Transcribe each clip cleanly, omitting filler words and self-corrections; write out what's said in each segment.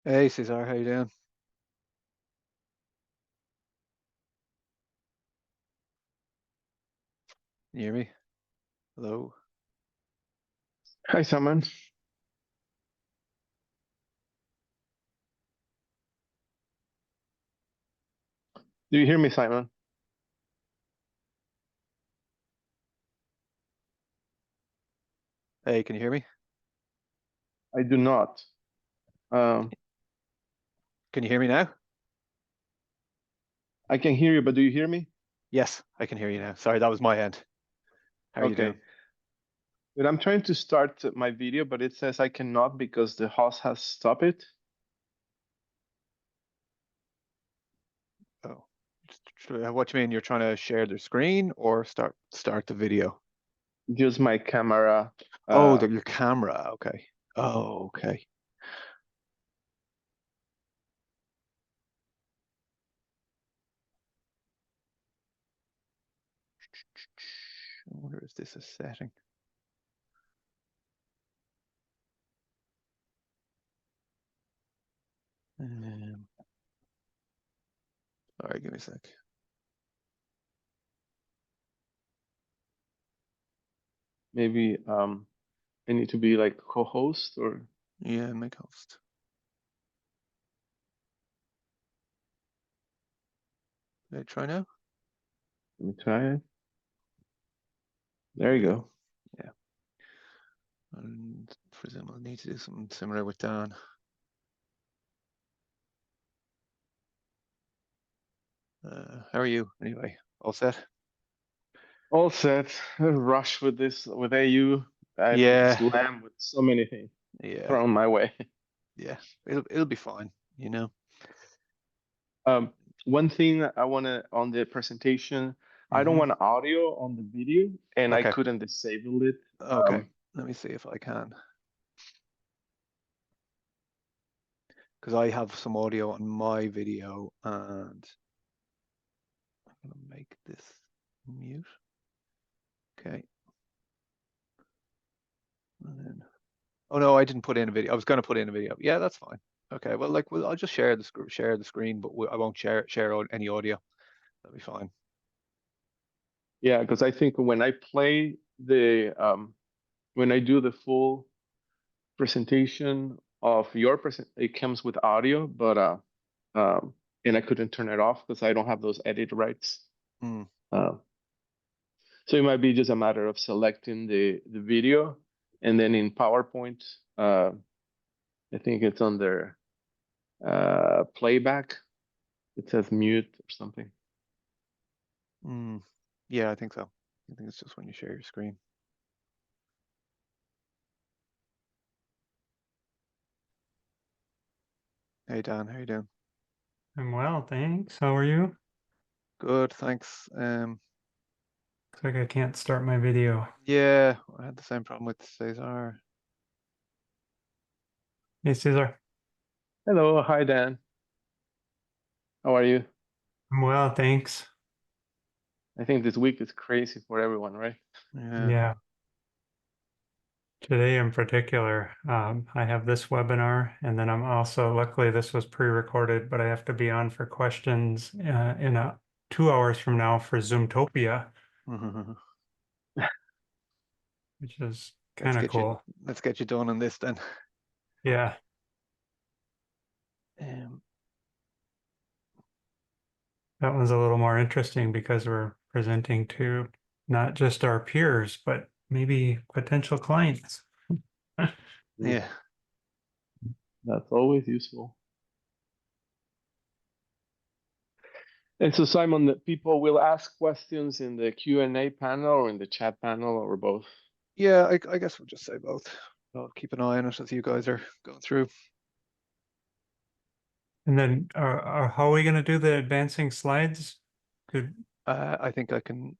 Hey Cesar, how you doing? Can you hear me? Hello? Hi, Simon. Do you hear me, Simon? Hey, can you hear me? I do not. Um, Can you hear me now? I can hear you, but do you hear me? Yes, I can hear you now. Sorry, that was my end. How are you doing? Okay. But I'm trying to start my video, but it says I cannot because the host has stopped it. Oh, what do you mean? You're trying to share the screen or start the video? Use my camera. Oh, Uh, your camera. Okay. Oh, okay. I wonder, is this a setting? All right, give me a sec. maybe I need to be like co-host or Yeah, make host. Did I try now? let me try it. There you go. Yeah. And presume I'll need to do something similar with Dan. How are you anyway? All set? All set. Rush with this with AU. I'm Yeah, slammed with so many things yeah, thrown my way. yeah. It'll be fine, you know. Um, One thing I want to on the presentation, I don't Mm-hmm. want audio on the video, and I Okay. couldn't disable it. Okay. Let me see if I can, because I have some audio on my video, and I'm gonna make this mute. Okay. And then, oh no, I didn't put in a video. I was gonna put in a video. Yeah, that's fine. Okay. Well, I'll just share the screen, but I won't share any audio. That'll be fine. Yeah, because I think when I play the when I do the full presentation of your present, it comes with audio, but and I couldn't turn it off because I don't have those edit rights. Hmm. Uh, so it might be just a matter of selecting the video, and then in PowerPoint, I think it's under playback. It says mute or something. Hmm. Yeah, I think so. I think it's just when you share your screen. Hey Dan, how you doing? I'm well, thanks. How are you? Good, thanks. Looks like I can't start my video. Yeah, I had the same problem with Cesar. Hey, Caesar. Hello, hi Dan. How are you? I'm well, thanks. I think this week is crazy for everyone, right? Yeah. Yeah, today in particular, I have this webinar, and then I'm also, luckily, this was pre-recorded, but I have to be on for questions in 2 hours from now for Zoomtopia, which is Let's kind of get you cool. let's get you done on this then. Yeah, Um, that one's a little more interesting because we're presenting to not just our peers, but maybe potential clients. Mm, yeah. that's always useful. And so, Simon, the people will ask questions in the Q&A panel or in the chat panel or both. Yeah, I guess we'll just say both. I'll keep an eye on it as you guys are going through. And then, how are we going to do the advancing slides? Could I think I can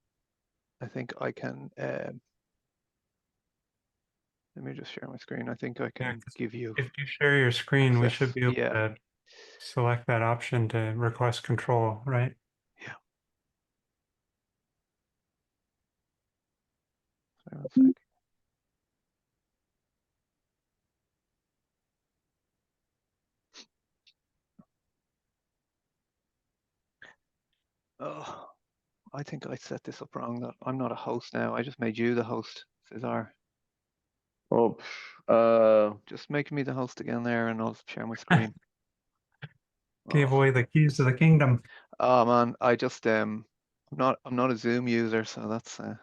let me just share my screen. I think I yeah, can 'cause give you if you share your screen, we should access. be able Yeah. to select that option to request control, right? Yeah. Sorry, one sec. Oh, I think I set this up wrong. That I'm not a host now. I just made you the host, Cesar. Oh, Just make me the host again there, and I'll share my screen. Gave Oh, away the keys to the kingdom. oh man, I just I'm not a Zoom user, so that's a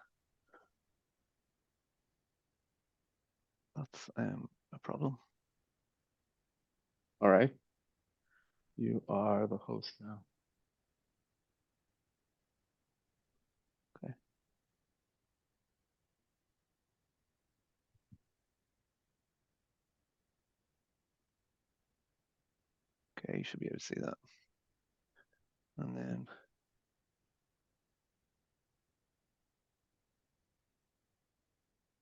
problem. all right. You are the host now. Okay. Okay, you should be able to see that. And then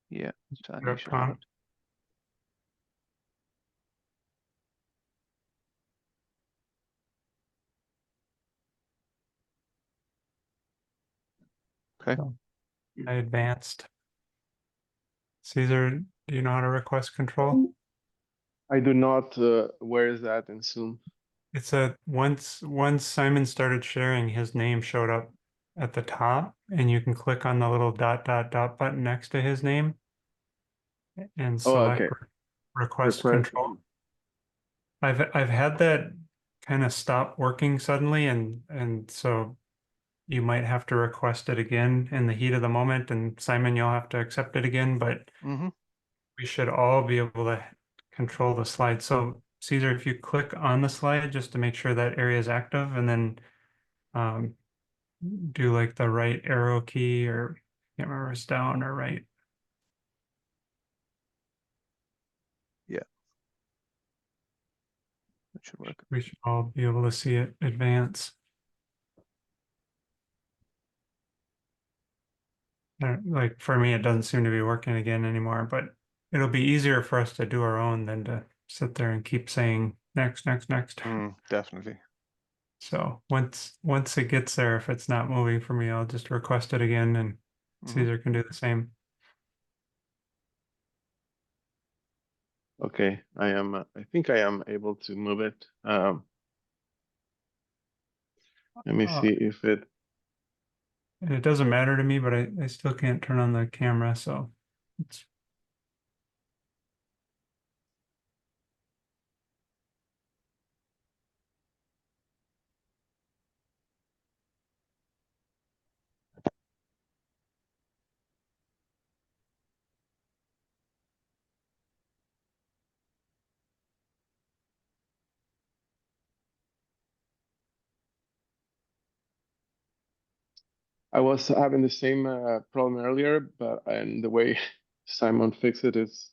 yeah, Chan, you should have it. Okay. So I advanced. Caesar, do you know how to request control? I do not. Where is that in Zoom? It's once Simon started sharing, his name showed up at the top, and you can click on the little dot dot dot button next to his name and Oh, select okay. request Request. control. I've had that kind of stop working suddenly, and so you might have to request it again in the heat of the moment, and Simon, you'll have to accept it again, but Mm-hmm. we should all be able to control the slide. So Caesar, if you click on the slide just to make sure that area is active, and then um, do like the right arrow key, or I can't remember if it's down or right. Yeah. That should work. We should all be able to see it advance. Like for me, it doesn't seem to be working again anymore, but it'll be easier for us to do our own than to sit there and keep saying next, next, next. Definitely. So once it gets there, if it's not moving for me, I'll just request it again, and Caesar can do the same. Okay, I am. I think I am able to move it. Let me see if it. And it doesn't matter to me, but I still can't turn on the camera, so it's I was having the same problem earlier, but and the way Simon fixed it is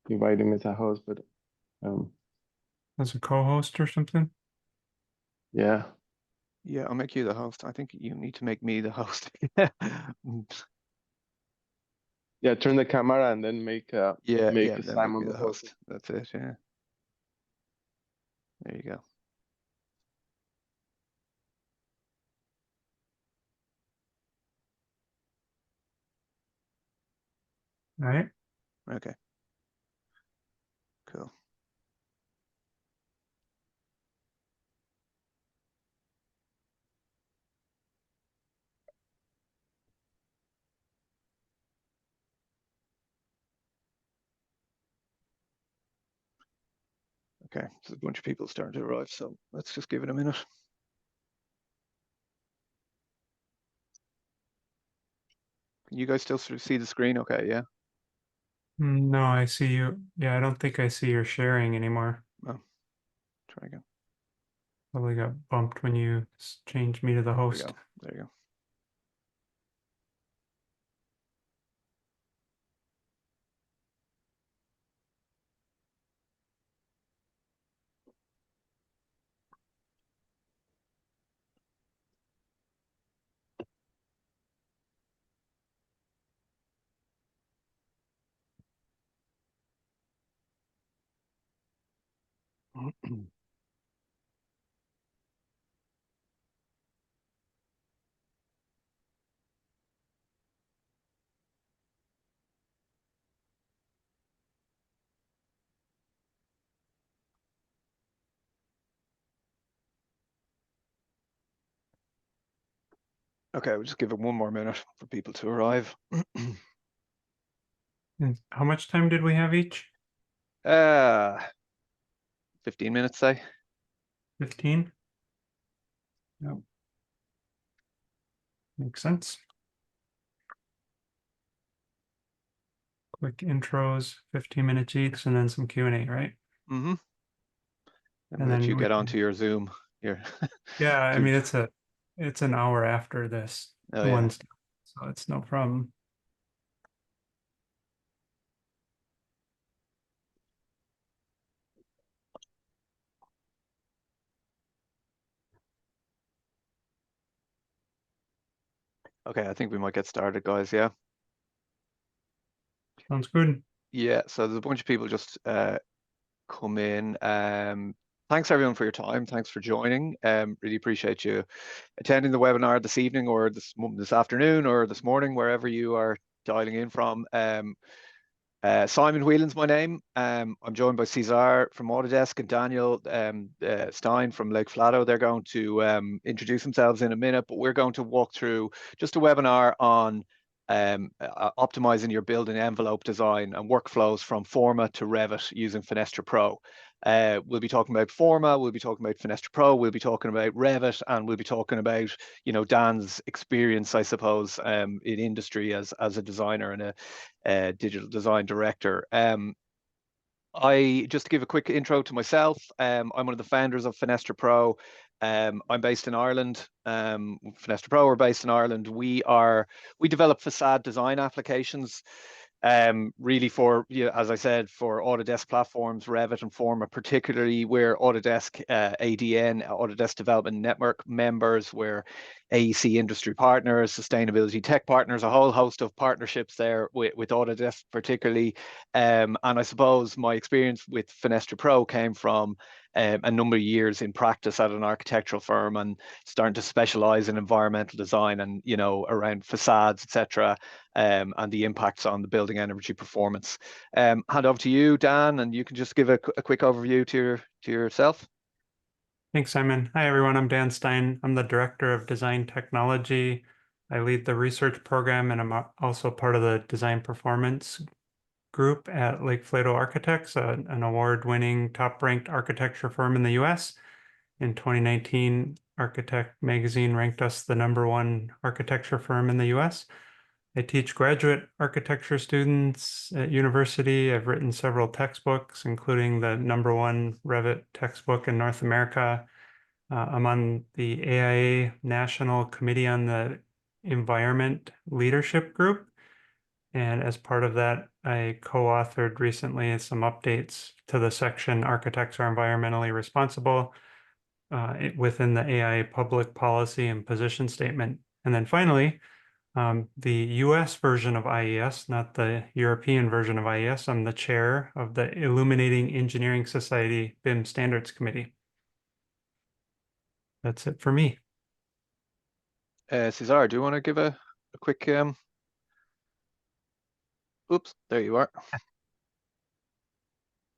inviting me as a host. But as a co-host or something. yeah, Yeah, I'll make you the host. I think you need to make me the host. yeah. Turn the camera and then make Yeah, then make Simon me the the host. host. That's it, yeah. There you go. All right. Okay, cool. Okay, so a bunch of people starting to arrive, so let's just give it a minute. Can you guys still sort of see the screen? Okay, yeah. No, I see you. Yeah, I don't think I see your sharing anymore. Oh, try again. Probably got bumped when you changed me to the There we host. go. There you go. Okay, we'll just give it one more minute for people to arrive. And how much time did we have each? 15 minutes, say. 15? Yep. Makes sense. Quick intros, 15 minutes each, and then some Q&A, right? Mm-hmm. And And we'll let then you we get can- onto your Zoom here. Yeah, I Do- mean, it's an hour after this Oh, yeah. one's done, so it's no problem. Okay, I think we might get started, guys. Yeah. Sounds good. Yeah, so there's a bunch of people just come in. Thanks everyone for your time. Thanks for joining. Really appreciate you attending the webinar this evening or this afternoon or this morning, wherever you are dialing in from. Simon Whelan's my name. I'm joined by Cesar from Autodesk and Daniel Stein from Lake Flato. They're going to introduce themselves in a minute, but we're going to walk through just a webinar on optimizing your building envelope design and workflows from Forma to Revit using FenestraPro. We'll be talking about Forma, we'll be talking about FenestraPro, we'll be talking about Revit, and we'll be talking about, you know, Dan's experience, I suppose, in industry as a designer and a digital design director. Just to give a quick intro to myself, I'm one of the founders of FenestraPro. I'm based in Ireland. FenestraPro are based in Ireland. We develop facade design applications, really for, as I said, for Autodesk platforms, Revit and Forma, particularly we're Autodesk ADN, Autodesk Development Network members, we're AEC industry partners, sustainability tech partners, a whole host of partnerships there with Autodesk particularly. And I suppose my experience with FenestraPro came from a number of years in practice at an architectural firm and starting to specialize in environmental design and, you know, around facades, etc., and the impacts on the building energy performance. Hand over to you, Dan, and you can just give a quick overview to yourself. Thanks, Simon. Hi, everyone. I'm Dan Stein. I'm the Director of Design Technology. I lead the research program, and I'm also part of the design performance group at Lake Flato Architects, an award-winning, top-ranked architecture firm in the US. In 2019, Architect Magazine ranked us the #1 architecture firm in the US. I teach graduate architecture students at university. I've written several textbooks, including the #1 Revit textbook in North America. I'm on the AIA National Committee on the Environment Leadership Group. And as part of that, I co-authored recently some updates to the section Architects are Environmentally Responsible within the AIA Public Policy and Position Statement. And then finally, the US version of IES, not the European version of IES. I'm the chair of the Illuminating Engineering Society BIM Standards Committee. That's it for me. Cesar, do you want to give a quick oops, there you are.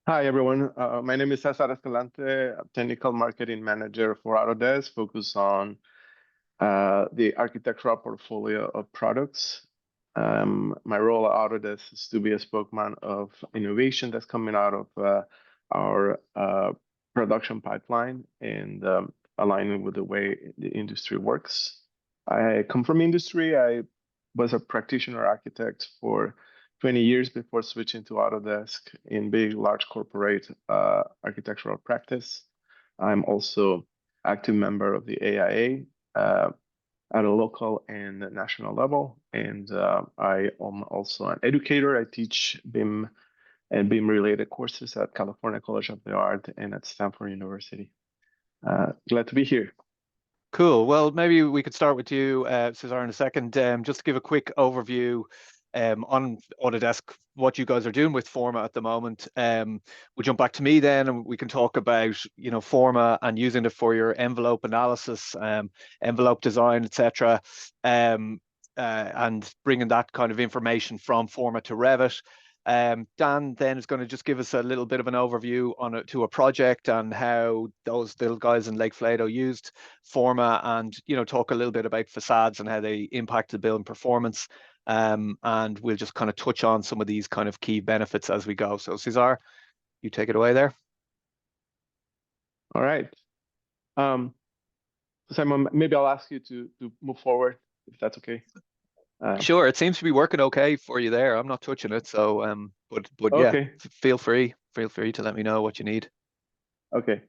Hi, everyone. My name is Cesar Escalante, I'm Technical Marketing Manager for Autodesk, focused on the architectural portfolio of products. My role at Autodesk is to be a spokesman of innovation that's coming out of our production pipeline and aligning with the way the industry works. I come from industry. I was a practitioner architect for 20 years before switching to Autodesk in big, large corporate architectural practice. I'm also active member of the AIA at a local and national level. And I am also an educator. I teach BIM and BIM related courses at California College of the Art and at Stanford University. Glad to be here. Cool. Well, maybe we could start with you, Cesar, in a second. Just to give a quick overview on Autodesk, what you guys are doing with Forma at the moment. We'll jump back to me then, and we can talk about, you know, Forma and using it for your envelope analysis, envelope design, etc., and bringing that kind of information from Forma to Revit. Dan then is going to just give us a little bit of an overview on to a project and how those little guys in Lake Flato used Forma, and talk a little bit about facades and how they impact the building performance. And we'll just kind of touch on some of these kind of key benefits as we go. So Cesar, you take it away there. All right. Simon, maybe I'll ask you to move forward, if that's okay. Sure, it seems to be working okay for you there. I'm not touching it, so but yeah, okay. feel free to let me know what you need. Okay.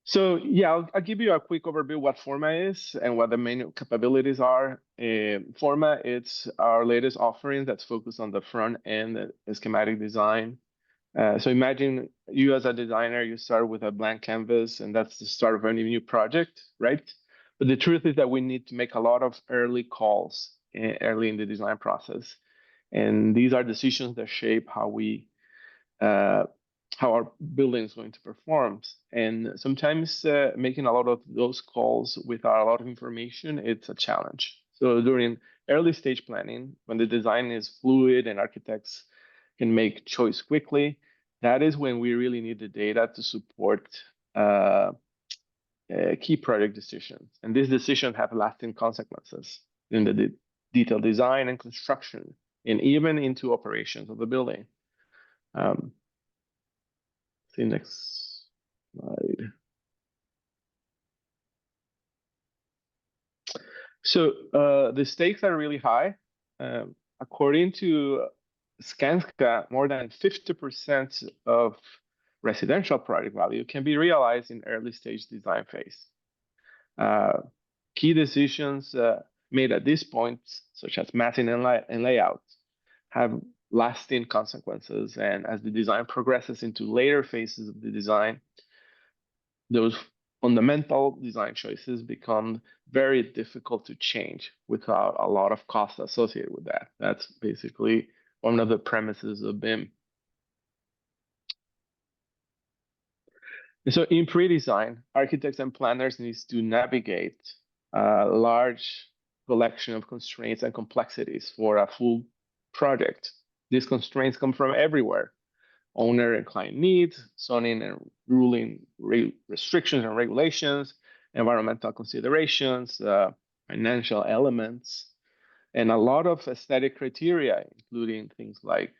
So yeah, I'll give you a quick overview what Forma is and what the main capabilities are. Forma, it's our latest offering that's focused on the front end schematic design. So imagine you as a designer, you start with a blank canvas, and that's the start of any new project, right? But the truth is that we need to make a lot of early calls early in the design process. And these are decisions that shape how our building is going to perform. And sometimes making a lot of those calls without a lot of information, it's a challenge. So during early stage planning, when the design is fluid and architects can make choice quickly, that is when we really need the data to support key project decisions. And these decisions have lasting consequences in the detailed design and construction, and even into operations of the building. See next slide. So the stakes are really high. According to Skanska, more than 50% of residential project value can be realized in early stage design phase. Key decisions made at this point, such as massing and layout, have lasting consequences. And as the design progresses into later phases of the design, those fundamental design choices become very difficult to change without a lot of cost associated with that. That's basically one of the premises of BIM. And so in pre-design, architects and planners need to navigate a large collection of constraints and complexities for a full project. These constraints come from everywhere: owner and client needs, zoning and ruling restrictions and regulations, environmental considerations, financial elements, and a lot of aesthetic criteria, including things like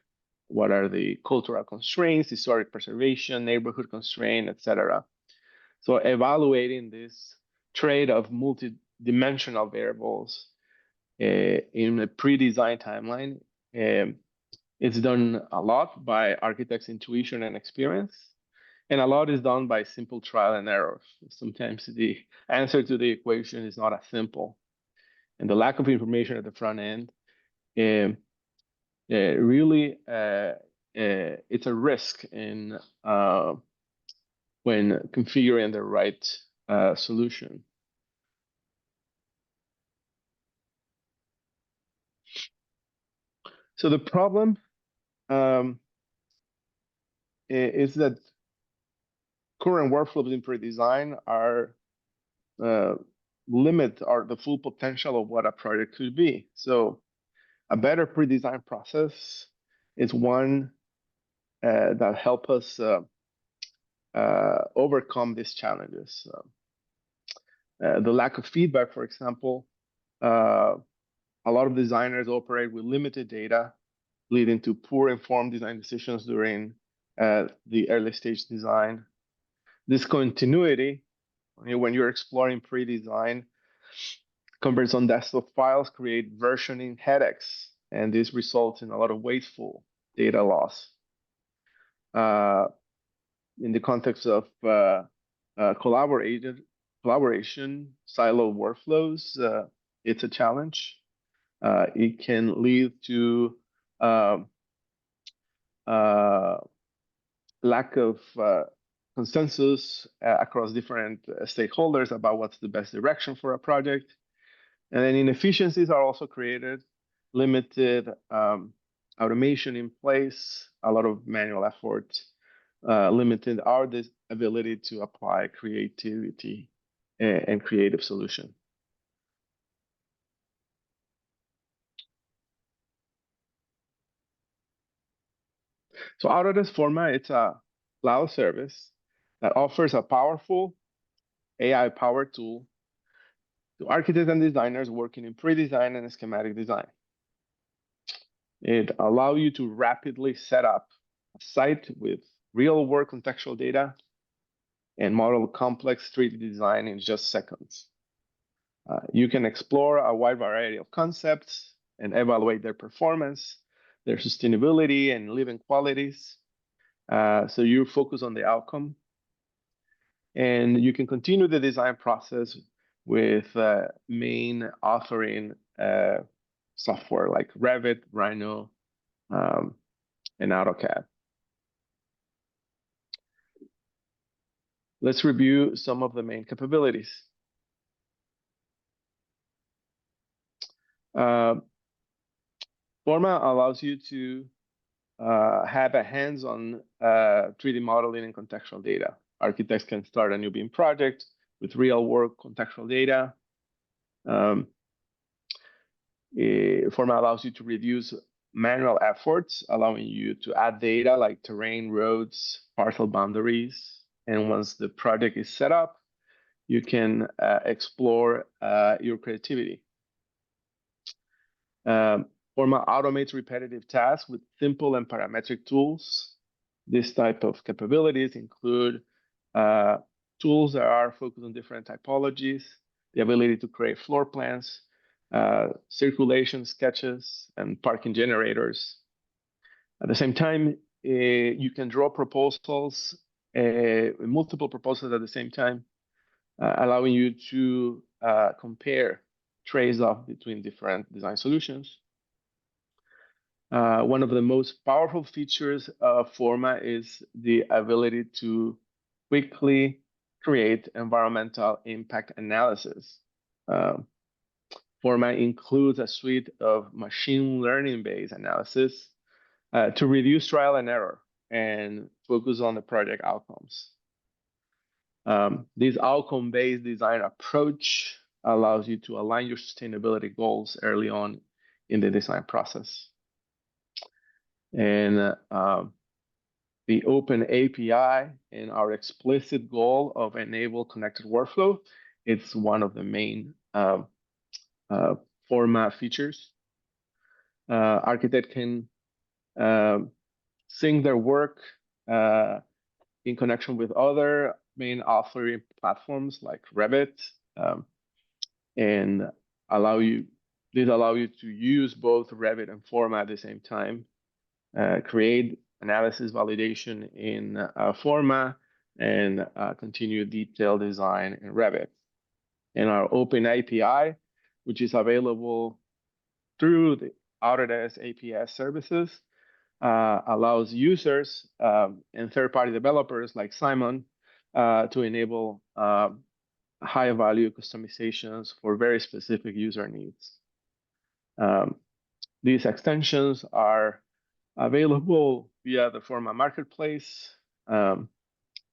what are the cultural constraints, historic preservation, neighborhood constraint, etc. So evaluating this trade of multi-dimensional variables in a pre-design timeline, it's done a lot by architects' intuition and experience, and a lot is done by simple trial and error. Sometimes the answer to the equation is not as simple, and the lack of information at the front end really it's a risk in when configuring the right solution. So the problem is that current workflows in pre-design are limit the full potential of what a project could be. So a better pre-design process is one that help us overcome these challenges. The lack of feedback, for example, a lot of designers operate with limited data, leading to poor informed design decisions during the early stage design. Discontinuity, when you're exploring pre-design, converts on desktop files, create versioning headaches, and this results in a lot of wasteful data loss. In the context of collaboration, siloed workflows, it's a challenge. It can lead to lack of consensus across different stakeholders about what's the best direction for a project. And then inefficiencies are also created, limited automation in place, a lot of manual effort, limited our ability to apply creativity and creative solution. So Autodesk Forma, it's a cloud service that offers a powerful AI-powered tool to architects and designers working in pre-design and schematic design. It allows you to rapidly set up a site with real-world contextual data and model complex 3D design in just seconds. You can explore a wide variety of concepts and evaluate their performance, their sustainability, and living qualities. So you focus on the outcome. And you can continue the design process with main authoring software like Revit, Rhino, and AutoCAD. Let's review some of the main capabilities. Forma allows you to have a hands-on 3D modeling and contextual data. Architects can start a new BIM project with real-world contextual data. Forma allows you to reduce manual efforts, allowing you to add data like terrain, roads, parcel boundaries. And once the project is set up, you can explore your creativity. Forma automates repetitive tasks with simple and parametric tools. This type of capabilities include tools that are focused on different typologies, the ability to create floor plans, circulation sketches, and parking generators. At the same time, you can draw proposals, multiple proposals at the same time, allowing you to compare trade-off between different design solutions. One of the most powerful features of Forma is the ability to quickly create environmental impact analysis. Forma includes a suite of machine learning-based analysis to reduce trial and error and focus on the project outcomes. This outcome-based design approach allows you to align your sustainability goals early on in the design process. And the open API and our explicit goal of enable connected workflow, it's one of the main Forma features. Architect can sync their work in connection with other main authoring platforms like Revit, and these allow you to use both Revit and Forma at the same time, create analysis validation in Forma, and continue detailed design in Revit. And our open API, which is available through the Autodesk APS services, allows users and third-party developers like Simon to enable high-value customizations for very specific user needs. These extensions are available via the Forma Marketplace, and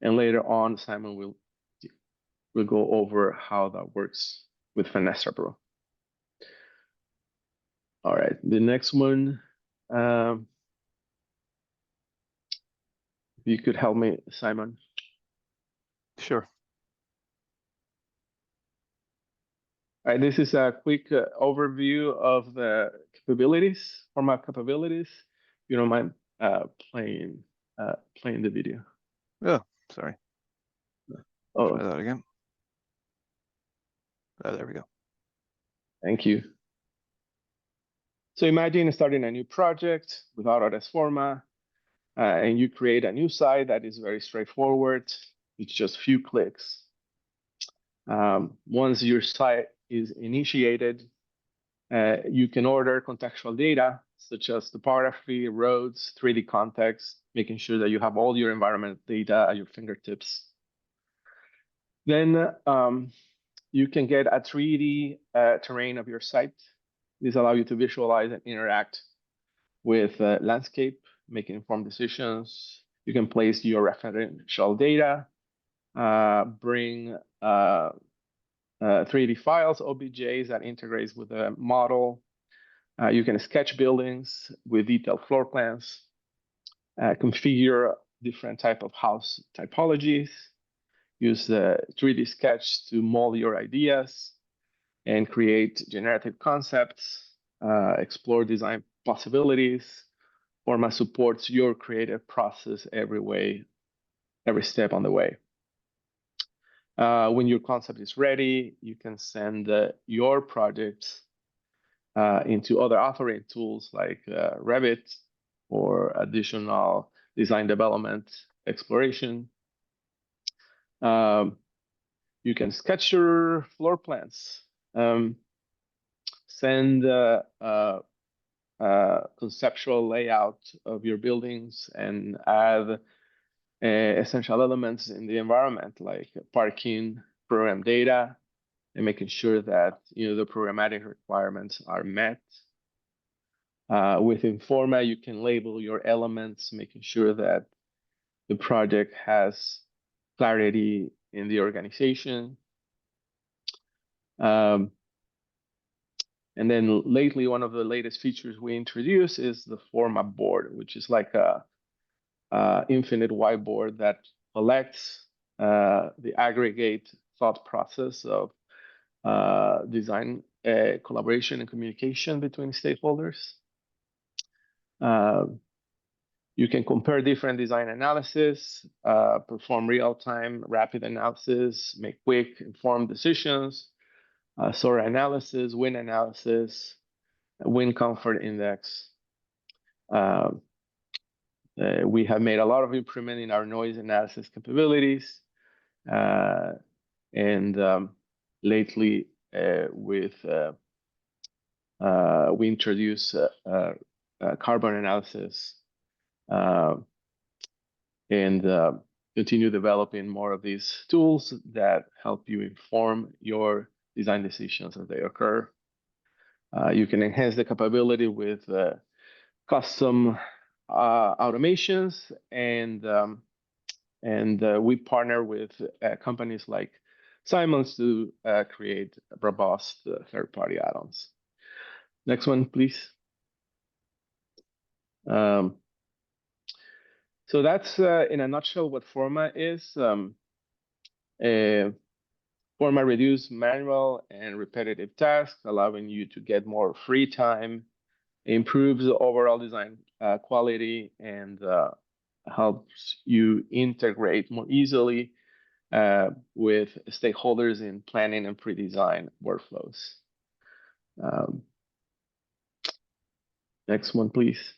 later on, Simon will go over how that works with FenestraPro. All right, the next one. If you could help me, Simon. Sure. All right, this is a quick overview of the capabilities, Forma capabilities. If you don't mind playing the video. Oh, sorry. Oh, try that again. Oh, there we go. Thank you. So imagine starting a new project with Autodesk Forma, and you create a new site that is very straightforward. It's just a few clicks. Once your site is initiated, you can order contextual data, such as topography, roads, 3D context, making sure that you have all your environment data at your fingertips. Then you can get a 3D terrain of your site. This allows you to visualize and interact with landscape, making informed decisions. You can place your referential data, bring 3D files, OBJs that integrates with the model. You can sketch buildings with detailed floor plans. configure different type of house typologies, use the 3D sketch to mold your ideas, and create generative concepts, explore design possibilities. Forma supports your creative process every step on the way. When your concept is ready, you can send your projects into other authoring tools like Revit or additional design development exploration. You can sketch your floor plans, send conceptual layout of your buildings, and add essential elements in the environment like parking, program data, and making sure that the programmatic requirements are met. Within Forma, you can label your elements, making sure that the project has clarity in the organization. And then lately, one of the latest features we introduced is the Forma board, which is like a infinite whiteboard that collects the aggregate thought process of design, collaboration, and communication between stakeholders. You can compare different design analysis, perform real-time rapid analysis, make quick informed decisions, SOAR analysis, win analysis, win comfort index. We have made a lot of improvement in our noise analysis capabilities. And lately, we introduced carbon analysis and continue developing more of these tools that help you inform your design decisions as they occur. You can enhance the capability with custom automations, and we partner with companies like Simon's to create robust third-party add-ons. Next one, please. So that's in a nutshell what Forma is. Forma reduces manual and repetitive tasks, allowing you to get more free time, improves the overall design quality, and helps you integrate more easily with stakeholders in planning and pre-design workflows. Next one, please.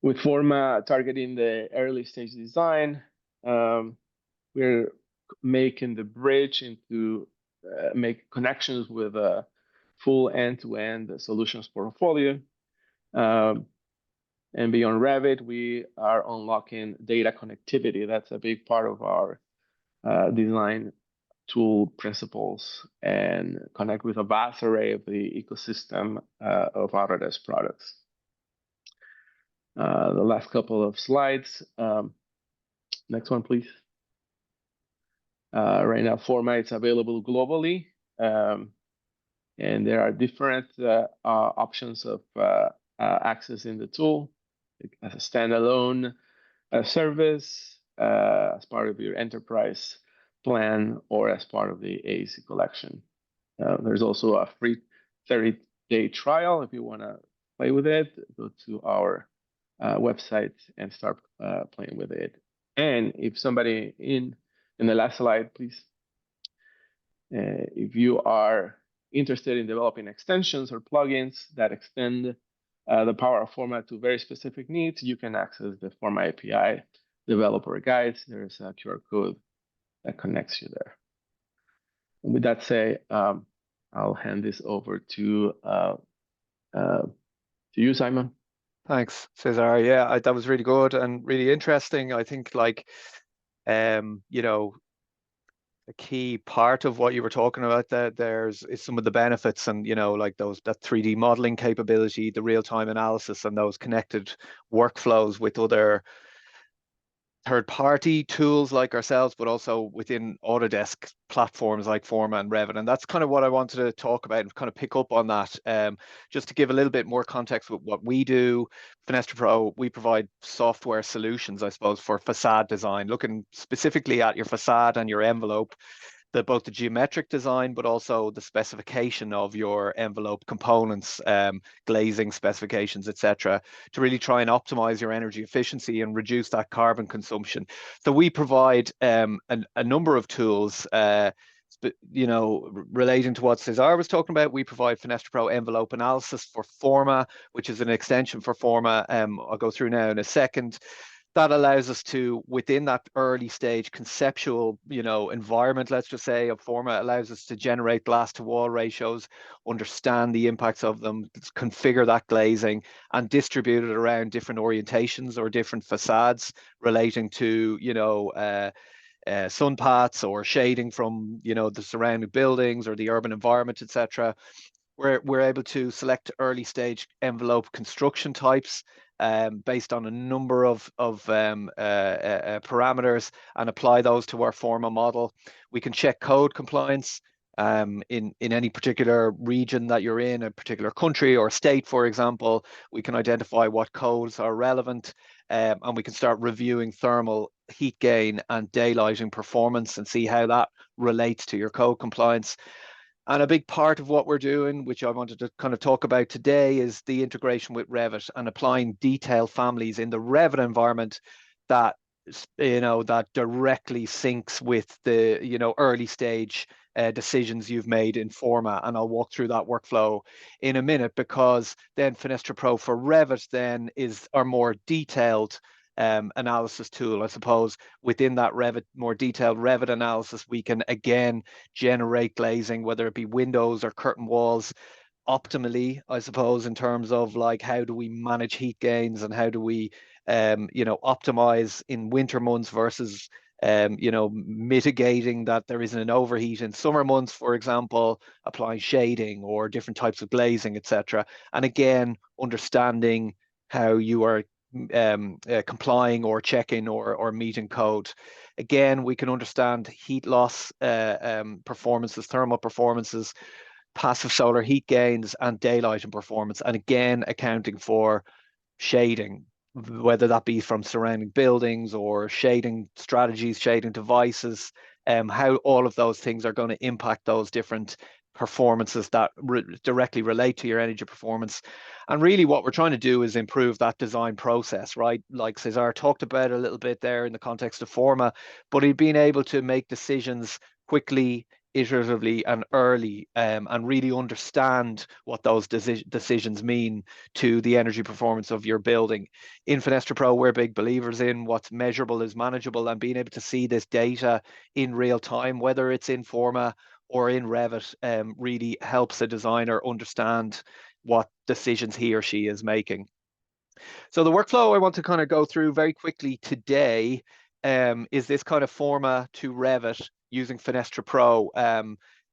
With Forma targeting the early stage design, we're making the bridge into make connections with a full end-to-end solutions portfolio. And beyond Revit, we are unlocking data connectivity. That's a big part of our design tool principles, and connect with a vast array of the ecosystem of Autodesk products. The last couple of slides. Next one, please. Right now, Forma is available globally, and there are different options of accessing the tool as a standalone service, as part of your enterprise plan, or as part of the AEC collection. There's also a free 30-day trial if you want to play with it. Go to our website and start playing with it. And if somebody in the last slide, please. If you are interested in developing extensions or plugins that extend the power of Forma to very specific needs, you can access the Forma API developer guides. There's a QR code that connects you there. And with that said, I'll hand this over to you, Simon. Thanks, Cesar. Yeah, that was really good and really interesting. I think, like, you know, a key part of what you were talking about is some of the benefits, and like that 3D modeling capability, the real-time analysis, and those connected workflows with other third-party tools like ourselves, but also within Autodesk platforms like Forma and Revit. And that's kind of what I wanted to talk about and kind of pick up on that. Just to give a little bit more context with what we do. FenestraPro, we provide software solutions, I suppose, for facade design, looking specifically at your facade and your envelope, both the geometric design, but also the specification of your envelope components, glazing specifications, etc., to really try and optimize your energy efficiency and reduce that carbon consumption. So we provide a number of tools, relating to what Cesar was talking about. We provide FenestraPro envelope analysis for Forma, which is an extension for Forma. I'll go through now in a second. That allows us to, within that early stage conceptual, environment, let's just say, of Forma, allows us to generate glass to wall ratios, understand the impacts of them, configure that glazing, and distribute it around different orientations or different facades relating to, sun paths or shading from, the surrounding buildings or the urban environment, etc. We're able to select early stage envelope construction types based on a number of parameters and apply those to our Forma model. We can check code compliance in any particular region that you're in, a particular country or state, for example. We can identify what codes are relevant, and we can start reviewing thermal heat gain and daylighting performance and see how that relates to your code compliance. And a big part of what we're doing, which I wanted to kind of talk about today, is the integration with Revit and applying detail families in the Revit environment that, that directly syncs with the, early stage decisions you've made in Forma. And I'll walk through that workflow in a minute, because then FenestraPro for Revit then is our more detailed analysis tool. I suppose within that more detailed Revit analysis, we can again generate glazing, whether it be windows or curtain walls, optimally, I suppose, in terms of like how do we manage heat gains and how do we optimize in winter months versus mitigating that there isn't an overheat in summer months, for example, applying shading or different types of glazing, etc. And again, understanding how you are complying or checking or meeting code. Again, we can understand heat loss performances, thermal performances, passive solar heat gains, and daylighting performance. And again, accounting for shading, whether that be from surrounding buildings or shading strategies, shading devices, how all of those things are going to impact those different performances that directly relate to your energy performance. And really what we're trying to do is improve that design process, right? Like Cesar talked about a little bit there in the context of Forma, but being able to make decisions quickly, iteratively and early, and really understand what those decisions mean to the energy performance of your building. In FenestraPro, we're big believers in what's measurable is manageable, and being able to see this data in real time, whether it's in Forma or in Revit, really helps a designer understand what decisions he or she is making. So the workflow I want to kind of go through very quickly today is this kind of Forma to Revit using FenestraPro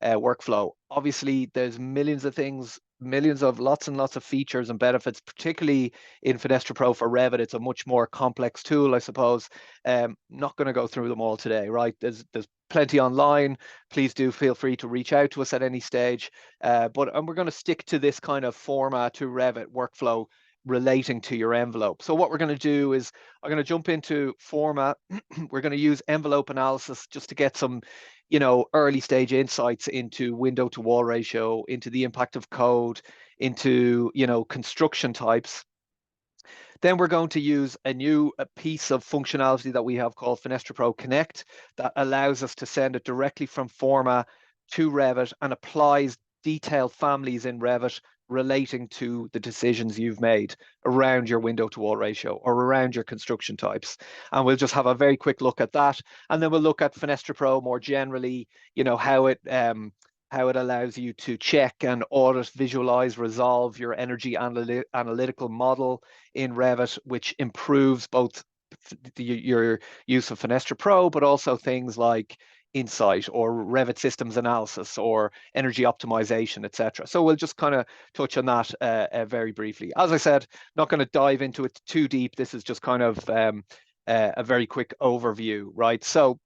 workflow. Obviously, there's millions of things, lots and lots of features and benefits, particularly in FenestraPro for Revit. It's a much more complex tool, I suppose. Not going to go through them all today, right? There's plenty online. Please do feel free to reach out to us at any stage. But we're going to stick to this kind of Forma to Revit workflow relating to your envelope. So what we're going to do is I'm going to jump into Forma. We're going to use envelope analysis just to get some, early stage insights into window to wall ratio, into the impact of code, into, construction types. Then we're going to use a piece of functionality that we have called FenestraPro Connect that allows us to send it directly from Forma to Revit and applies detailed families in Revit relating to the decisions you've made around your window to wall ratio or around your construction types. And we'll just have a very quick look at that. And then we'll look at FenestraPro more generally, how it allows you to check and audit, visualize, resolve your energy analytical model in Revit, which improves both your use of FenestraPro, but also things like Insight or Revit systems analysis or energy optimization, etc. So we'll just kind of touch on that very briefly. As I said, not going to dive into it too deep. This is just kind of a very quick overview, right? So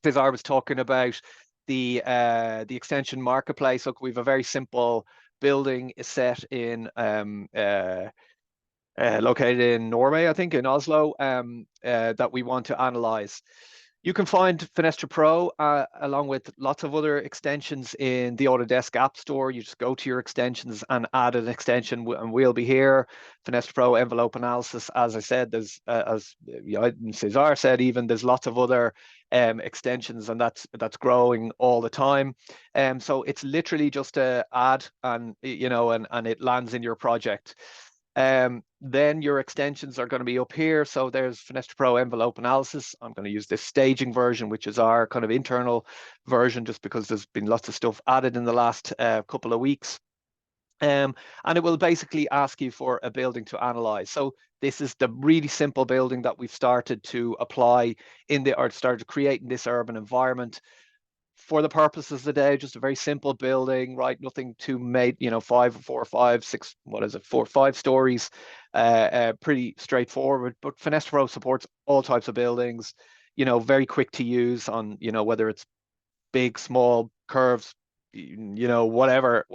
as I was talking about the extension marketplace, look, we have a very simple building set in located in Norway, I think, in Oslo, that we want to analyze. You can find FenestraPro along with lots of other extensions in the Autodesk App Store. You just go to your extensions and add an extension, and we'll be here. FenestraPro envelope analysis, as I said, there's as Cesar said, even there's lots of other extensions, and that's growing all the time. So it's literally just a add, and and it lands in your project. Then your extensions are going to be up here. So there's FenestraPro envelope analysis. I'm going to use this staging version, which is our kind of internal version, just because there's been lots of stuff added in the last couple of weeks. And it will basically ask you for a building to analyze. So this is the really simple building that we've started to apply started to create in this urban environment. For the purposes of the day, just a very simple building, right? Nothing too made, 5 or 5, 6, 4 or 5 stories. Pretty straightforward. But FenestraPro supports all types of buildings, very quick to use on, whether it's big, small, curves, whatever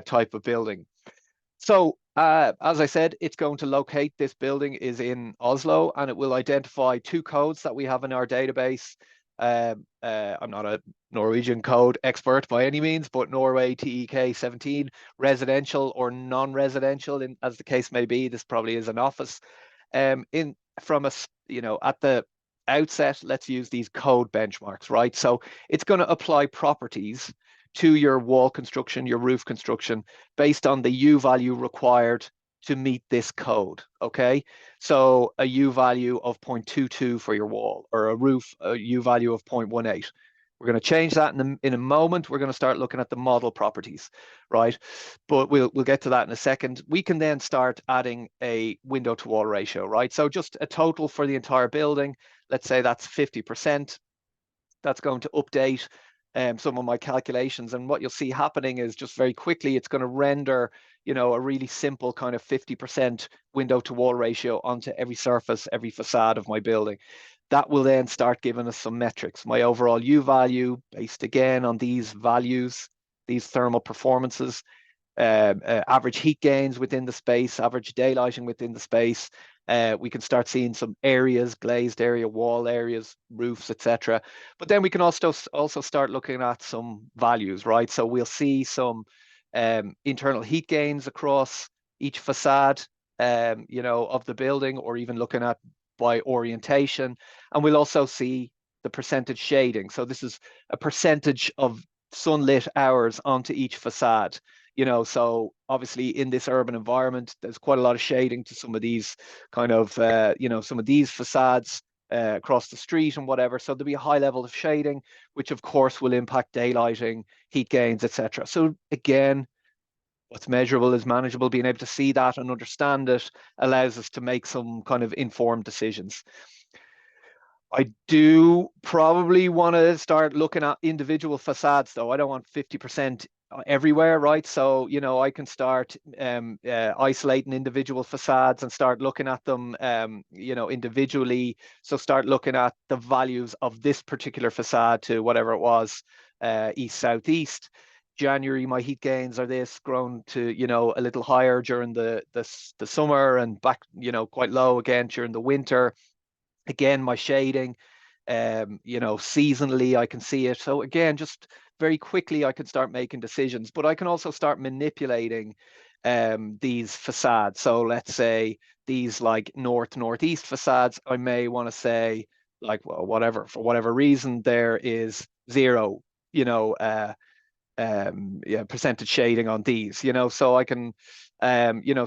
type of building. So as I said, it's going to locate this building is in Oslo, and it will identify 2 codes that we have in our database. I'm not a Norwegian code expert by any means, but Norway TEK 17, residential or non-residential, as the case may be. This probably is an office. At the outset, let's use these code benchmarks, right? So it's going to apply properties to your wall construction, your roof construction, based on the U value required to meet this code, okay? So a U value of 0.22 for your wall, or a U value of 0.18. We're going to change that in a moment. We're going to start looking at the model properties, right? But we'll get to that in a second. We can then start adding a window to wall ratio, right? So just a total for the entire building. Let's say that's 50%. That's going to update some of my calculations, and what you'll see happening is just very quickly it's going to render a really simple kind of 50% window to wall ratio onto every surface, every facade of my building. That will then start giving us some metrics. My overall U value, based again on these values, these thermal performances, average heat gains within the space, average daylighting within the space. We can start seeing some areas, glazed area, wall areas, roofs, etc. But then we can also start looking at some values, right? So we'll see some internal heat gains across each facade, of the building, or even looking at by orientation. And we'll also see the percentage shading. So this is a percentage of sunlit hours onto each facade. So obviously in this urban environment, there's quite a lot of shading to some of these kind of, some of these facades across the street and whatever. So there'll be a high level of shading, which of course will impact daylighting, heat gains, etc. So again, what's measurable is manageable. Being able to see that and understand it allows us to make some kind of informed decisions. I do probably want to start looking at individual facades, though. I don't want 50% everywhere, right? So, I can start isolating individual facades and start looking at them, individually. So start looking at the values of this particular facade to whatever it was, east, southeast. January, my heat gains are this, grown to, a little higher during the summer, and back, quite low again during the winter. Again, my shading, seasonally, I can see it. So again, just very quickly, I can start making decisions, but I can also start manipulating these facades. So let's say these like northeast facades, I may want to say like, well, whatever, for whatever reason, there is 0, percentage shading on these, so I can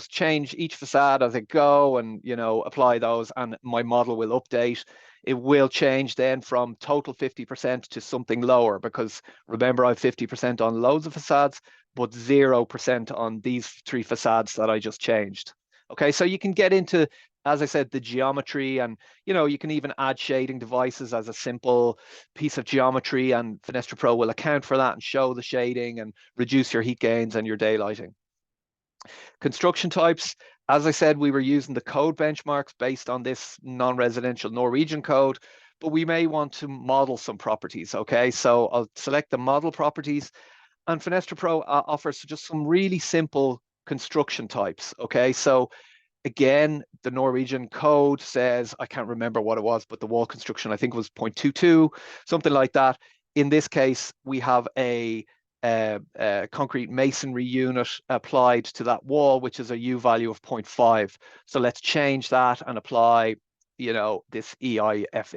change each facade as I go, and apply those, and my model will update. It will change then from total 50% to something lower, because remember, I have 50% on loads of facades, but 0% on these 3 facades that I just changed. Okay, so you can get into, as I said, the geometry, and you can even add shading devices as a simple piece of geometry, and FenestraPro will account for that and show the shading and reduce your heat gains and your daylighting. Construction types, As I said, we were using the code benchmarks based on this non-residential Norwegian code, but we may want to model some properties, okay? So I'll select the model properties, and FenestraPro offers just some really simple construction types, okay? So again, the Norwegian code says, I can't remember what it was, but the wall construction, I think it was 0.22, something like that. In this case, we have a concrete masonry unit applied to that wall, which is a U value of 0.5. So let's change that and apply, you know, this EIF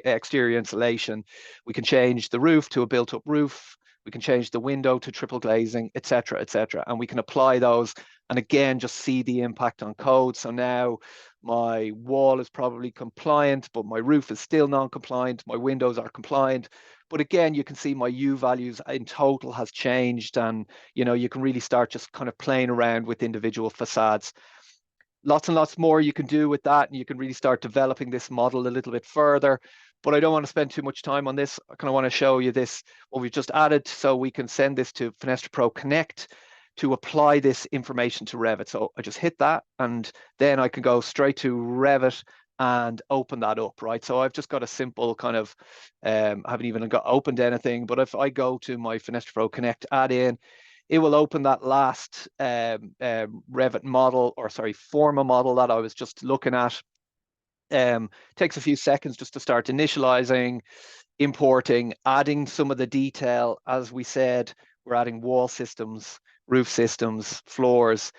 exterior insulation. We can change the roof to a built-up roof. We can change the window to triple glazing, etc., etc. And we can apply those and again, just see the impact on code. So now my wall is probably compliant, but my roof is still non-compliant. My windows are compliant. But again, you can see my U values in total has changed. And, you know, you can really start just kind of playing around with individual facades. Lots and lots more you can do with that. And you can really start developing this model a little bit further. But I don't want to spend too much time on this. I kind of want to show you this, what we've just added, so we can send this to FenestraPro Connect to apply this information to Revit. So I just hit that, and then I can go straight to Revit and open that up, right? So I've just got a simple kind of, haven't even got opened anything, but if I go to my FenestraPro Connect add-in, it will open that last Revit model, or sorry, Forma model that I was just looking at. Takes a few seconds just to start initializing, importing, adding some of the detail. As we said, we're adding wall systems, roof systems, floors.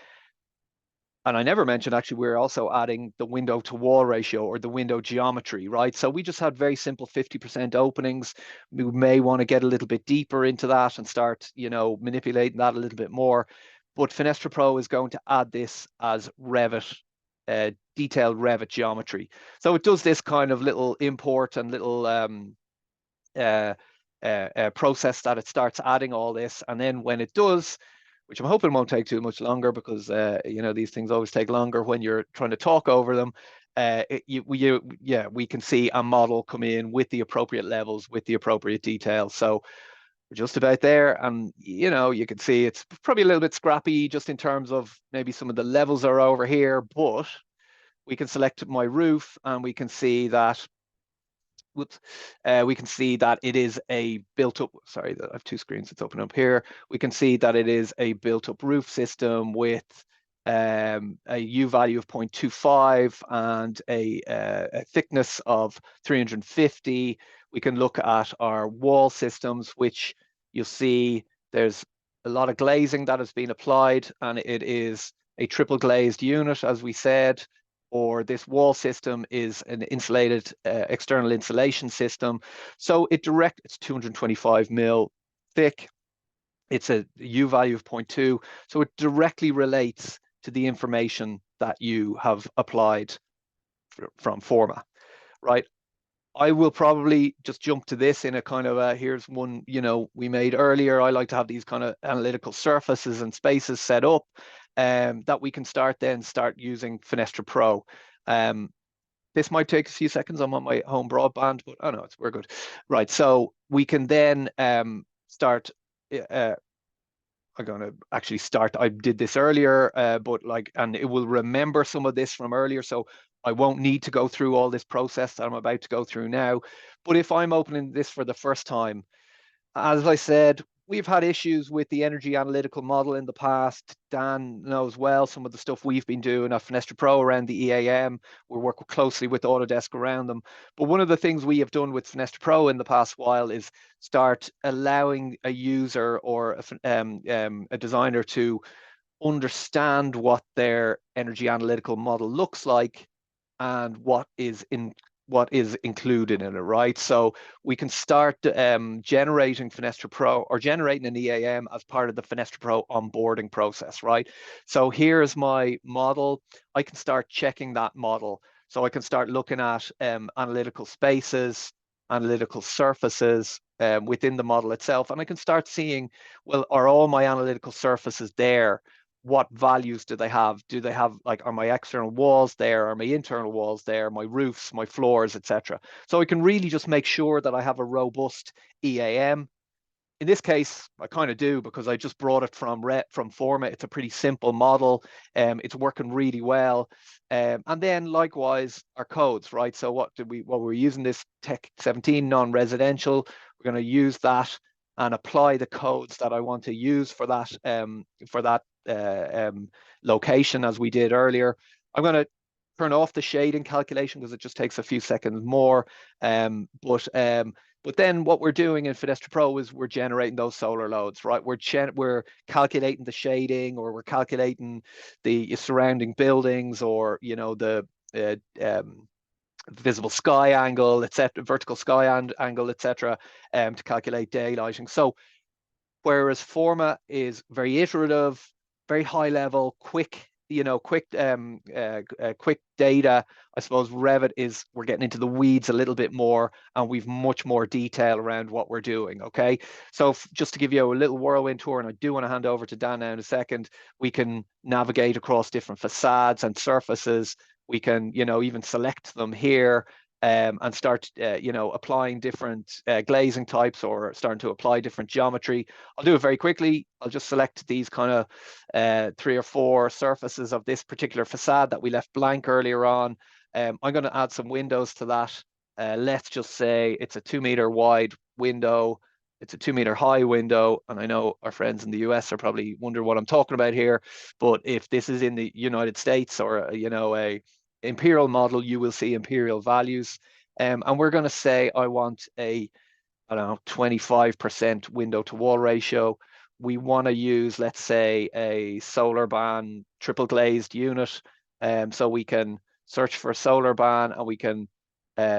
And I never mentioned, actually, we're also adding the window to wall ratio, or the window geometry, right? So we just had very simple 50% openings. We may want to get a little bit deeper into that and start, you know, manipulating that a little bit more. But FenestraPro is going to add this as Revit, detailed Revit geometry. So it does this kind of little import and little process that it starts adding all this. And then when it does, which I'm hoping won't take too much longer, because you know, these things always take longer when you're trying to talk over them. We can see a model come in with the appropriate levels, with the appropriate details. So we're just about there, and you know, you can see it's probably a little bit scrappy just in terms of maybe some of the levels are over here, but we can select my roof and we can see that we can see that it is a built-up, sorry, I have two screens, it's open up here. We can see that it is a built-up roof system with a U value of 0.25 and a thickness of 350. We can look at our wall systems, which you'll see there's a lot of glazing that has been applied, and it is a triple glazed unit, as we said. Or this wall system is an insulated external insulation system. So it's 225 mil thick. It's a U value of 0.2. So it directly relates to the information that you have applied from Forma, right? I will probably just jump to this in a kind of here's one, you know, we made earlier. I like to have these kind of analytical surfaces and spaces set up that we can start using FenestraPro. This might take a few seconds. I'm on my home broadband, but oh no, we're good. Right, so we can then start. I'm going to actually start. I did this earlier, but like, and it will remember some of this from earlier. So I won't need to go through all this process that I'm about to go through now. But if I'm opening this for the first time, as I said, we've had issues with the energy analytical model in the past. Dan knows well some of the stuff we've been doing at FenestraPro around the EAM. We work closely with Autodesk around them. But one of the things we have done with FenestraPro in the past while is start allowing a user or a designer to understand what their energy analytical model looks like and what is included in it, right? So we can start generating FenestraPro or generating an EAM as part of the FenestraPro onboarding process, right? So here's my model. I can start checking that model. So I can start looking at analytical spaces, analytical surfaces within the model itself. And I can start seeing, well, are all my analytical surfaces there? What values do they have? Do they have, like, are my external walls there? Are my internal walls there? My roofs, my floors, etc. So I can really just make sure that I have a robust EAM. In this case, I kind of do, because I just brought it from Forma. It's a pretty simple model. It's working really well. And then likewise our codes, right? So what we're using this Tech 17 non-residential. We're going to use that and apply the codes that I want to use for that location, as we did earlier. I'm going to turn off the shading calculation because it just takes a few seconds more. But then what we're doing in FenestraPro is we're generating those solar loads, right? We're calculating the shading, or we're calculating the surrounding buildings, or the visible sky angle, etc., vertical sky angle, etc., to calculate daylighting. So whereas Forma is very iterative, very high level, quick quick data, I suppose Revit we're getting into the weeds a little bit more, and we've much more detail around what we're doing. Okay, so just to give you a little whirlwind tour, and I do want to hand over to Dan now in a second, we can navigate across different facades and surfaces. We can, even select them here, and start, applying different glazing types, or starting to apply different geometry. I'll do it very quickly. I'll just select these kind of 3 or 4 surfaces of this particular facade that we left blank earlier on. I'm going to add some windows to that. Let's just say it's a 2-meter wide window. It's a 2-meter high window. And I know our friends in the US are probably wondering what I'm talking about here. But if this is in the United States, or, a imperial model, you will see imperial values. And we're going to say I want I don't know, 25% window to wall ratio. We want to use, let's say, a solar ban triple glazed unit. So we can search for solar ban, and we can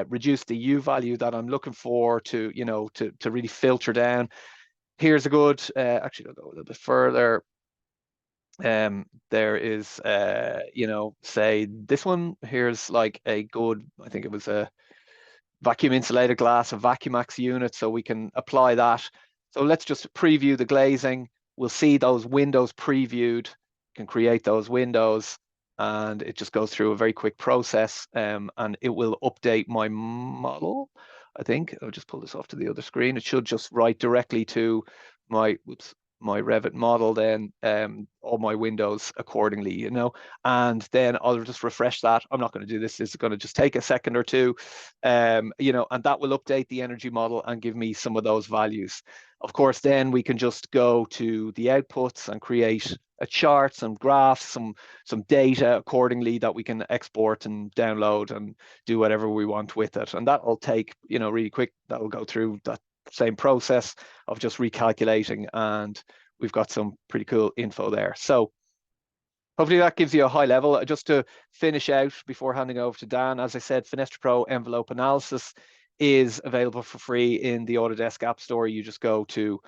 reduce the U value that I'm looking for to, to really filter down. Here's a good, actually, I'll go a little bit further. There is, say this one, here's like a good, I think it was a vacuum insulated glass, a VacuumMax unit, so we can apply that. So let's just preview the glazing. We'll see those windows previewed, can create those windows, and it just goes through a very quick process, and it will update my model. I think I'll just pull this off to the other screen. It should just write directly to my Revit model, then all my windows accordingly, and then I'll just refresh that. I'm not going to do this. It's going to just take a second or two, and that will update the energy model and give me some of those values. Of course, then we can just go to the outputs and create a chart, some graphs, some data accordingly that we can export and download and do whatever we want with it. And that'll take, really quick. That'll go through that same process of just recalculating, and we've got some pretty cool info there. So hopefully that gives you a high level. Just to finish out before handing over to Dan, as I said, FenestraPro Envelope Analysis is available for free in the Autodesk App Store. You just go to,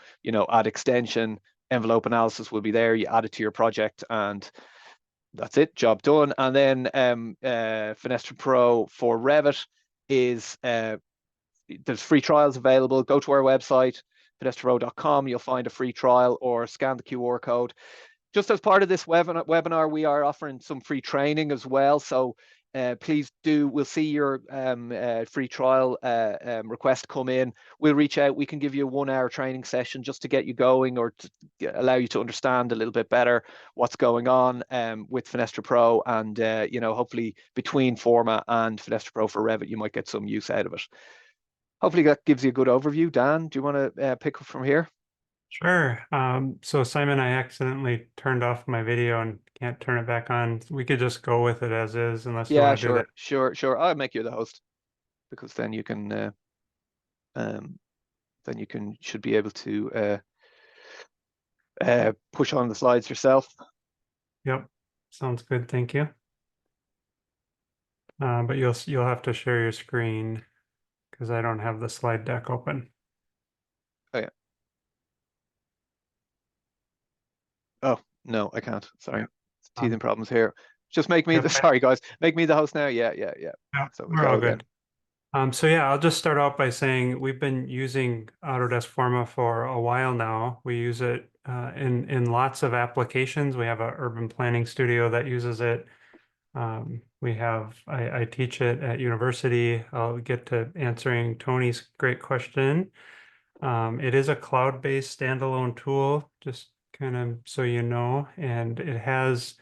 add extension, Envelope Analysis will be there. You add it to your project, and that's it, job done. And then FenestraPro for Revit is there's free trials available. Go to our website, FenestraPro.com. You'll find a free trial, or scan the QR code. Just as part of this webinar, we are offering some free training as well. So please do, we'll see your free trial request come in. We'll reach out. We can give you a 1-hour training session just to get you going, or to allow you to understand a little bit better what's going on with FenestraPro. And, hopefully between Forma and FenestraPro for Revit, you might get some use out of it. Hopefully that gives you a good overview. Dan, do you want to pick up from here? Sure. So Simon, I accidentally turned off my video and can't turn it back on. We could just go with it as is, unless you Yeah, want to do that. sure. I'll make you the host, because then you can should be able to push on the slides yourself. Yep. Sounds good. Thank you. But you'll have to share your screen, because I don't have the slide deck open. Oh yeah. Oh no, I can't. Sorry, teething problems here. Just make me sorry guys, make me the host now. Yeah. So we we're go all again. Good. So yeah, I'll just start out by saying we've been using Autodesk Forma for a while now. We use it in lots of applications. We have an urban planning studio that uses it. I teach it at university. I'll get to answering Tony's great question. It is a cloud-based standalone tool, just kind of so you know, and it has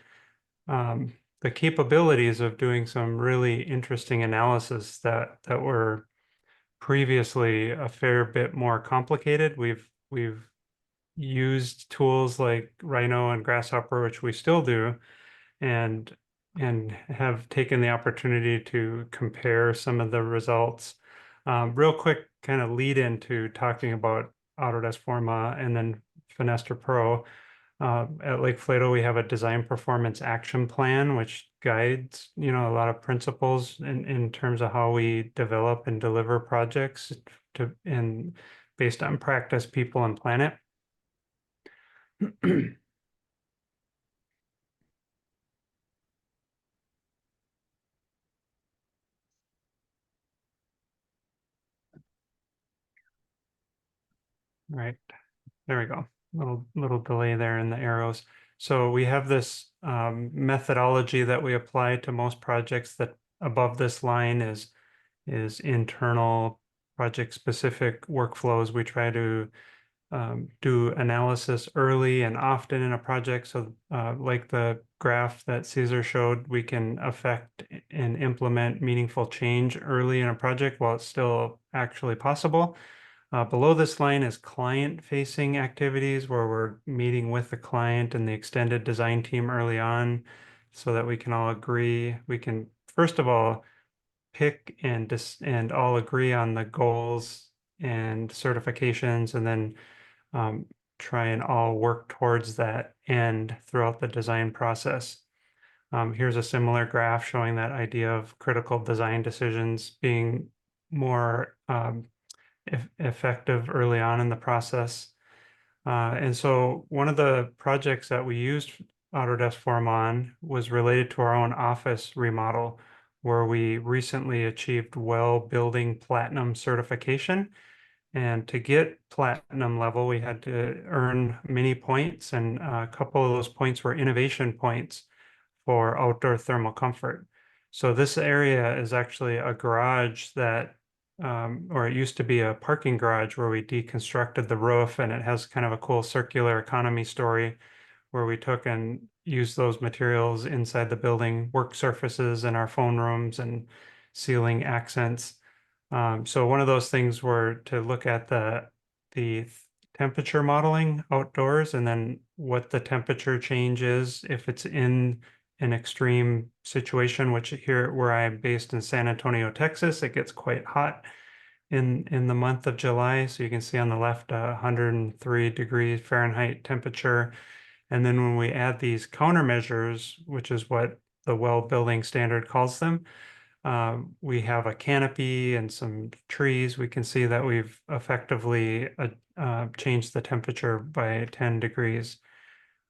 the capabilities of doing some really interesting analysis that were previously a fair bit more complicated. We've used tools like Rhino and Grasshopper, which we still do, and have taken the opportunity to compare some of the results. Real quick, kind of lead into talking about Autodesk Forma and then FenestraPro. At Lake Flato, we have a design performance action plan, which guides, a lot of principles in terms of how we develop and deliver projects and based on practice, people, and planet. Right, there we go. Little delay there in the arrows. So we have this methodology that we apply to most projects. That above this line is internal project specific workflows. We try to do analysis early and often in a project. So like the graph that Caesar showed, we can affect and implement meaningful change early in a project while it's still actually possible. Below this line is client-facing activities where we're meeting with the client and the extended design team early on so that we can all agree. We can, first of all, pick and all agree on the goals and certifications, and then try and all work towards that end throughout the design process. Here's a similar graph showing that idea of critical design decisions being more effective early on in the process. And so one of the projects that we used Autodesk Forma on was related to our own office remodel, where we recently achieved WELL Building Platinum certification. And to get platinum level, we had to earn many points, and a couple of those points were innovation points for outdoor thermal comfort. So this area is actually a garage that or it used to be a parking garage where we deconstructed the roof, and it has kind of a cool circular economy story where we took and used those materials inside the building, work surfaces in our phone rooms and ceiling accents. So one of those things were to look at the temperature modeling outdoors and then what the temperature change is if it's in an extreme situation, which here where I'm based in San Antonio, Texas, it gets quite hot in the month of July. So you can see on the left, 103 degrees Fahrenheit temperature. And then when we add these countermeasures, which is what the WELL building standard calls them, we have a canopy and some trees. We can see that we've effectively changed the temperature by 10 degrees.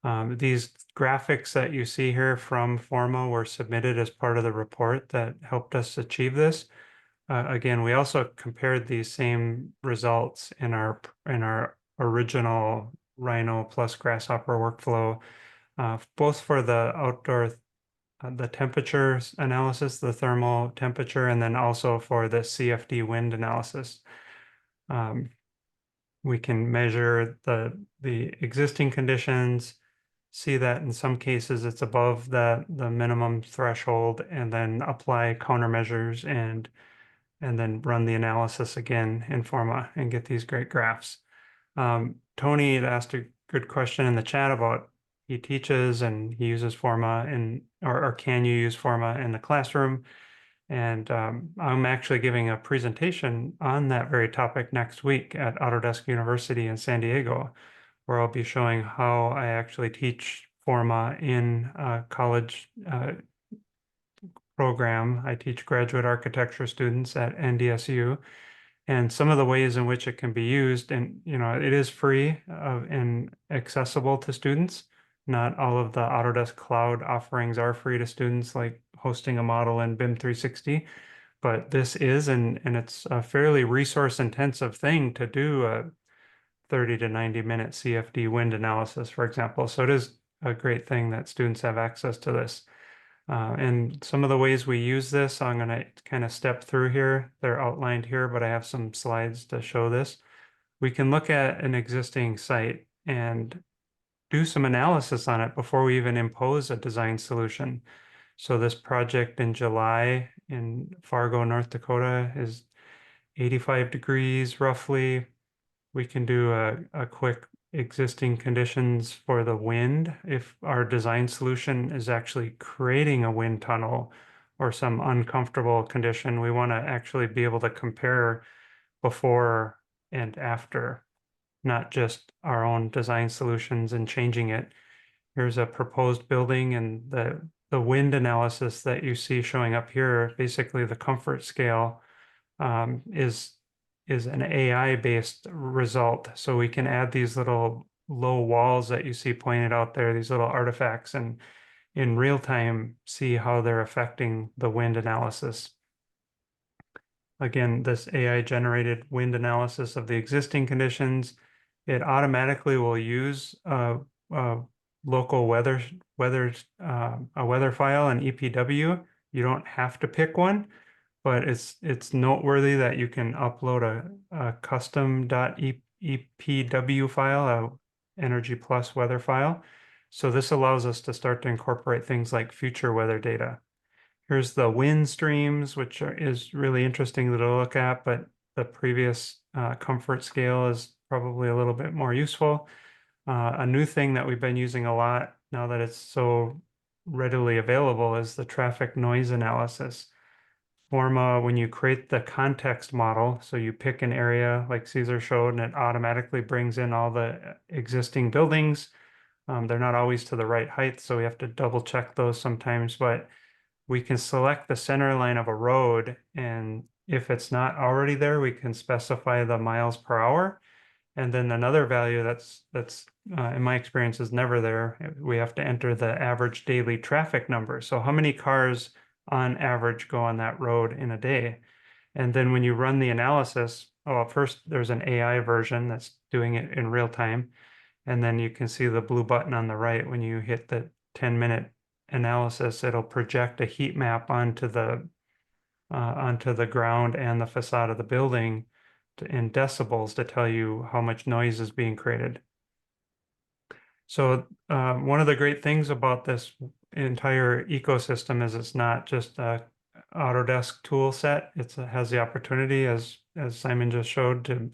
These graphics that you see here from Forma were submitted as part of the report that helped us achieve this. Again, we also compared these same results in our original Rhino plus Grasshopper workflow, both for the outdoor the temperature analysis, the thermal temperature, and then also for the CFD wind analysis. We can measure the existing conditions, see that in some cases it's above the minimum threshold, and then apply countermeasures and then run the analysis again in Forma and get these great graphs. Tony had asked a good question in the chat about he teaches and he uses Forma or can you use Forma in the classroom? And I'm actually giving a presentation on that very topic next week at Autodesk University in San Diego, where I'll be showing how I actually teach Forma in a college program. I teach graduate architecture students at NDSU, and some of the ways in which it can be used. And it is free and accessible to students. Not all of the Autodesk Cloud offerings are free to students, like hosting a model in BIM 360, but this is, and it's a fairly resource intensive thing to do a 30 to 90 minute CFD wind analysis, for example. So it is a great thing that students have access to this. And some of the ways we use this, I'm going to kind of step through here. They're outlined here, but I have some slides to show this. we can look at an existing site and do some analysis on it before we even impose a design solution. So this project in July in Fargo, North Dakota is 85 degrees roughly. We can do a quick existing conditions for the wind. If our design solution is actually creating a wind tunnel or some uncomfortable condition, we want to actually be able to compare before and after, not just our own design solutions and changing it. Here's a proposed building, and the wind analysis that you see showing up here, basically the comfort scale, is an AI-based result. So we can add these little low walls that you see pointed out there, these little artifacts, and in real time see how they're affecting the wind analysis. Again, this AI-generated wind analysis of the existing conditions, it automatically will use a local weather file, an EPW. You don't have to pick one, but it's noteworthy that you can upload a custom .epw file, a Energy Plus weather file. So this allows us to start to incorporate things like future weather data. Here's the wind streams, which is really interesting to look at, but the previous comfort scale is probably a little bit more useful. A new thing that we've been using a lot now that it's so readily available is the traffic noise analysis. Forma, when you create the context model, so you pick an area like Caesar showed, and it automatically brings in all the existing buildings. They're not always to the right height, so we have to double check those sometimes, but we can select the center line of a road, and if it's not already there, we can specify the miles per hour. And then another value that's in my experience is never there. We have to enter the average daily traffic number. So how many cars on average go on that road in a day? And then when you run the analysis, first there's an AI version that's doing it in real time. And then you can see the blue button on the right. When you hit the 10-minute analysis, it'll project a heat map onto the ground and the facade of the building in decibels to tell you how much noise is being created. So one of the great things about this entire ecosystem is it's not just a Autodesk tool set. It has the opportunity, as Simon just showed, to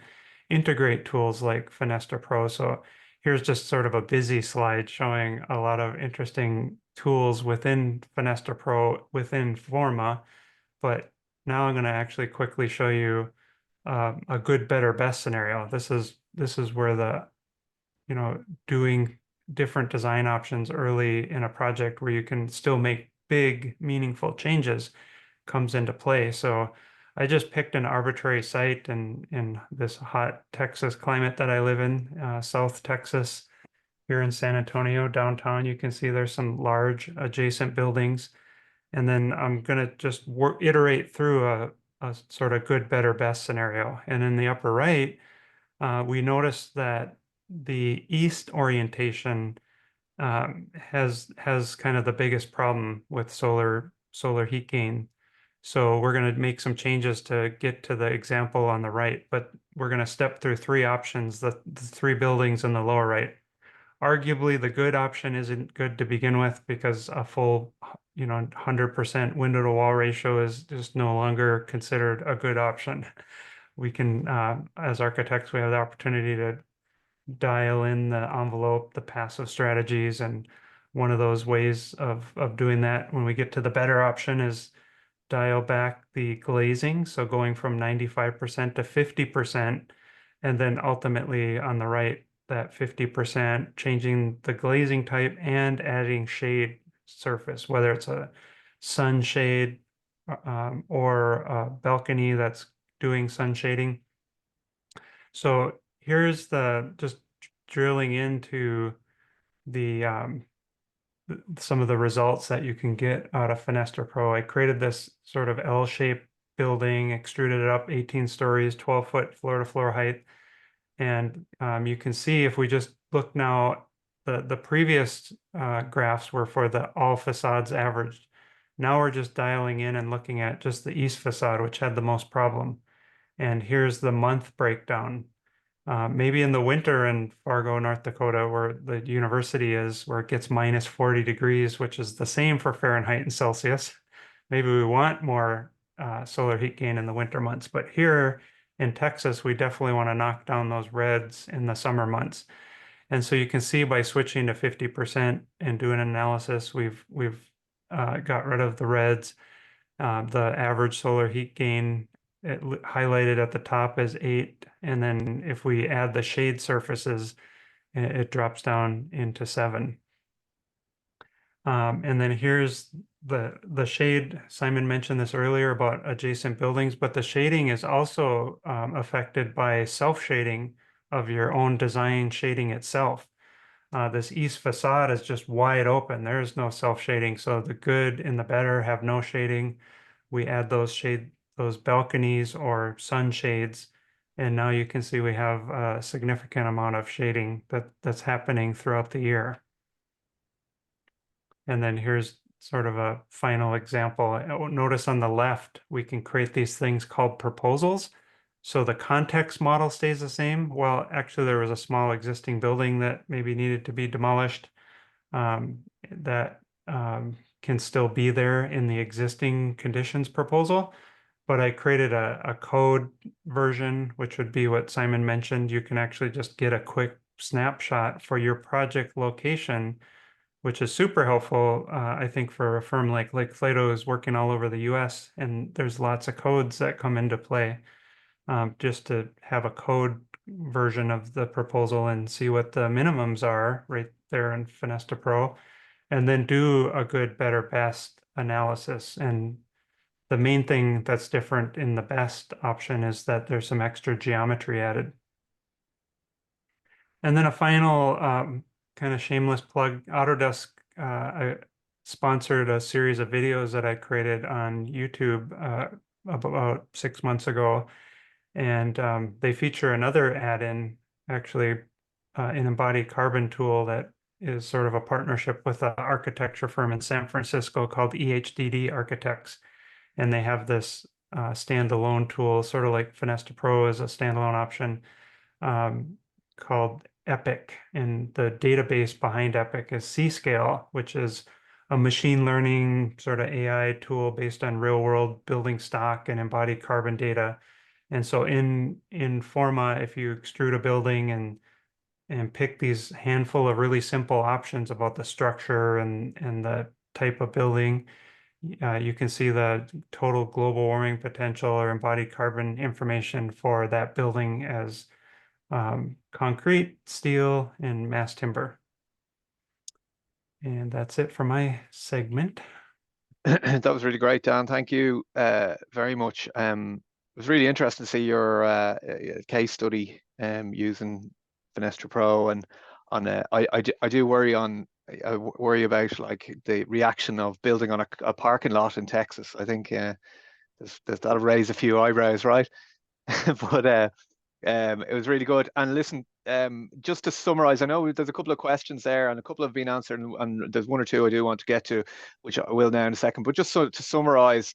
integrate tools like FenestraPro. So here's just sort of a busy slide showing a lot of interesting tools within FenestraPro, within Forma. But now I'm going to actually quickly show you a good, better, best scenario. This is where the, doing different design options early in a project where you can still make big, meaningful changes comes into play. So I just picked an arbitrary site in this hot Texas climate that I live in, South Texas, here in San Antonio, downtown. You can see there's some large adjacent buildings. And then I'm going to just iterate through a sort of good, better, best scenario. And in the upper right, we notice that the east orientation has kind of the biggest problem with solar heat gain. So we're going to make some changes to get to the example on the right, but we're going to step through three options, the three buildings in the lower right. Arguably, the good option isn't good to begin with because a full, 100% window to wall ratio is just no longer considered a good option. We can, as architects, we have the opportunity to dial in the envelope, the passive strategies, and one of those ways of doing that when we get to the better option is dial back the glazing, so going from 95% to 50%, and then ultimately on the right, that 50% changing the glazing type and adding shade surface, whether it's a sunshade or a balcony that's doing sun shading. So here's just drilling into the some of the results that you can get out of FenestraPro. I created this sort of L-shaped building, extruded it up 18 stories, 12-foot floor-to-floor height. And you can see if we just look now, the previous graphs were for the all facades averaged. Now we're just dialing in and looking at just the east facade, which had the most problem. And here's the month breakdown. Maybe in the winter in Fargo, North Dakota, where the university is, where it gets minus 40 degrees, which is the same for Fahrenheit and Celsius. Maybe we want more solar heat gain in the winter months. But here in Texas, we definitely want to knock down those reds in the summer months. And so you can see by switching to 50% and doing an analysis, we've got rid of the reds. The average solar heat gain highlighted at the top is 8. And then if we add the shade surfaces, it drops down into 7. And then here's the shade. Simon mentioned this earlier about adjacent buildings, but the shading is also affected by self-shading of your own design shading itself. This east facade is just wide open. There is no self-shading. So the good and the better have no shading. We add those balconies or sunshades, and now you can see we have a significant amount of shading that's happening throughout the year. And then here's sort of a final example. Notice on the left, we can create these things called proposals. So the context model stays the same. Well, actually, there was a small existing building that maybe needed to be demolished that can still be there in the existing conditions proposal. But I created a code version, which would be what Simon mentioned. You can actually just get a quick snapshot for your project location, which is super helpful, I think, for a firm like Lake Flato is working all over the US, and there's lots of codes that come into play. Just to have a code version of the proposal and see what the minimums are right there in FenestraPro, and then do a good, better, best analysis. And the main thing that's different in the best option is that there's some extra geometry added. And then a final kind of shameless plug, Autodesk I sponsored a series of videos that I created on YouTube about 6 months ago. And they feature another add-in, actually an embodied carbon tool that is sort of a partnership with an architecture firm in San Francisco called EHDD Architects. And they have this standalone tool, sort of like FenestraPro is a standalone option, called Epic. And the database behind Epic is C-Scale, which is a machine learning sort of AI tool based on real world building stock and embodied carbon data. And so in Forma, if you extrude a building and pick these handful of really simple options about the structure and the type of building, you can see the total global warming potential or embodied carbon information for that building as concrete, steel, and mass timber. And that's it for my segment. That was really great, Dan. Thank you very much. It was really interesting to see your case study using FenestraPro, and on I do worry about like the reaction of building on a parking lot in Texas. I think that'll raise a few eyebrows, right? But it was really good. And listen, just to summarize, I know there's a couple of questions there and a couple have been answered, and there's one or two I do want to get to, which I will now in a second. But just so to summarize,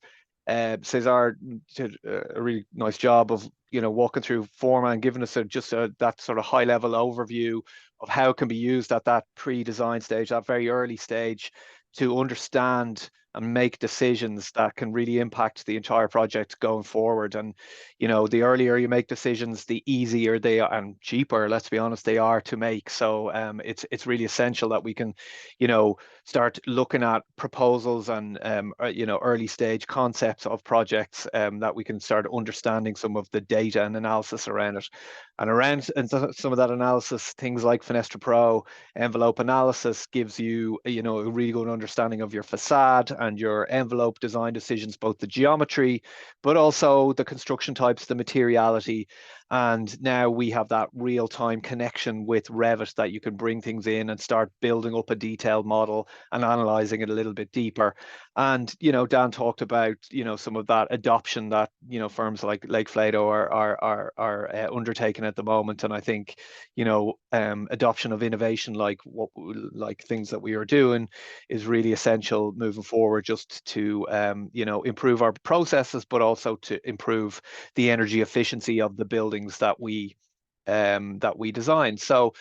Cesar did a really nice job of walking through Forma and giving us that sort of high level overview of how it can be used at that pre-design stage, that very early stage, to understand and make decisions that can really impact the entire project going forward. And the earlier you make decisions, the easier they are and cheaper, let's be honest, they are to make. So it's really essential that we can start looking at proposals and early stage concepts of projects, that we can start understanding some of the data and analysis around it. And some of that analysis, things like FenestraPro envelope analysis gives you a really good understanding of your facade and your envelope design decisions, both the geometry, but also the construction types, the materiality. And now we have that real-time connection with Revit that you can bring things in and start building up a detailed model and analyzing it a little bit deeper. And Dan talked about some of that adoption that firms like Lake Flato are undertaking at the moment. And I think adoption of innovation like things that we are doing is really essential moving forward, just to improve our processes, but also to improve the energy efficiency of the buildings that we that we designed. So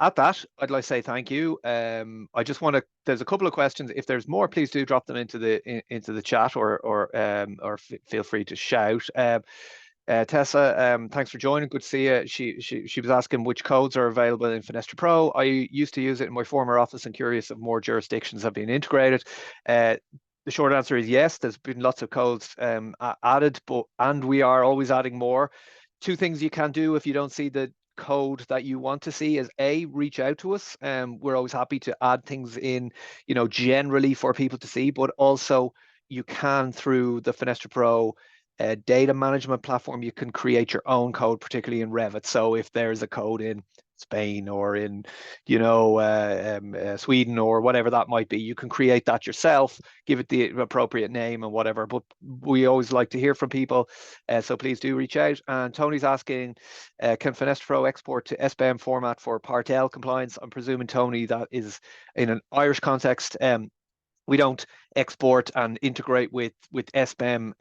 at that, I'd like to say thank you. I just want to. There's a couple of questions. If there's more, please do drop them into the chat, or feel free to shout. Tessa, thanks for joining. Good to see you. She was asking which codes are available in FenestraPro. I used to use it in my former office and curious if more jurisdictions have been integrated. The short answer is yes. There's been lots of codes added, and we are always adding more. Two things you can do if you don't see the code that you want to see is reach out to us. We're always happy to add things in, generally for people to see, but also you can through the FenestraPro data management platform, you can create your own code, particularly in Revit. So if there's a code in Spain or in, Sweden or whatever that might be, you can create that yourself, give it the appropriate name and whatever. But we always like to hear from people, so please do reach out. And Tony's asking, can FenestraPro export to SBM format for Part L compliance? I'm presuming, Tony, that is in an Irish context. We don't export and integrate with SBM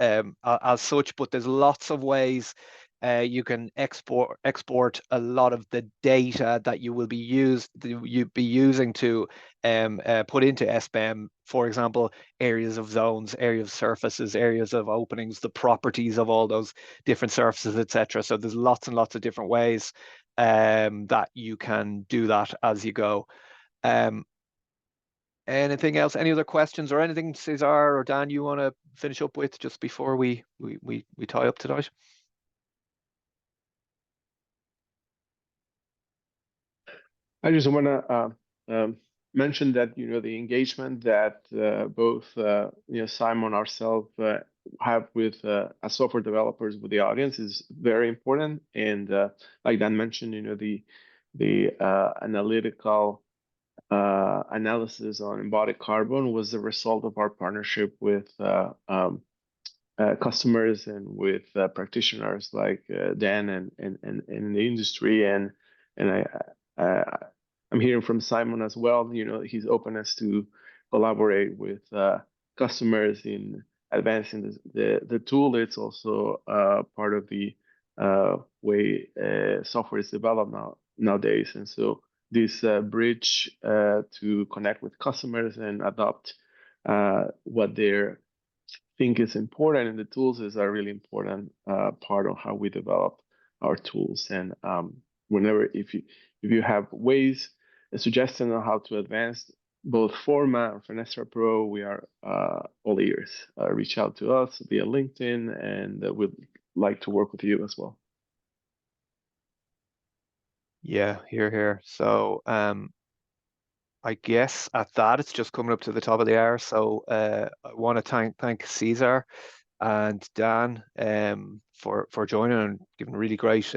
as such, but there's lots of ways you can export a lot of the data that you will be using to put into SBM. For example, areas of zones, areas of surfaces, areas of openings, the properties of all those different surfaces, etc. So there's lots and lots of different ways that you can do that as you go. Anything else? Any other questions or anything, Cesar or Dan, you want to finish up with just before we tie up tonight? I just want to mention that the engagement that both Simon ourselves have with as software developers with the audience is very important. And like Dan mentioned, the analytical analysis on embodied carbon was the result of our partnership with customers and with practitioners like Dan and in the industry. And I'm hearing from Simon as well. His openness to collaborate with customers in advancing the tool. It's also part of the way software is developed nowadays. And so this bridge to connect with customers and adopt what they think is important in the tools is a really important part of how we develop our tools. And whenever, if you have ways, a suggestion on how to advance both Forma and FenestraPro, we are all ears. Reach out to us via LinkedIn, and we'd like to work with you as well. Yeah, here. So I guess at that, it's just coming up to the top of the hour. So I want to thank Cesar and Dan for joining and giving a really great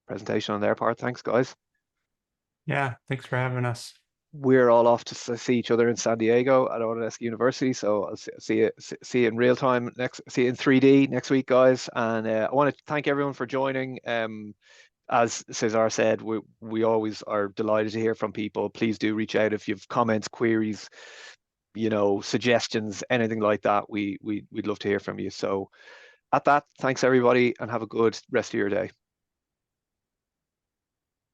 presentation on their part. Thanks, guys. Yeah, thanks for having us. We're all off to see each other in San Diego at Autodesk University. So I'll see you in real time see you in 3D next week, guys. And I want to thank everyone for joining. As Cesar said, we always are delighted to hear from people. Please do reach out if you have comments, queries, suggestions, anything like that. We'd love to hear from you. So at that, thanks everybody, and have a good rest of your day.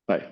Bye.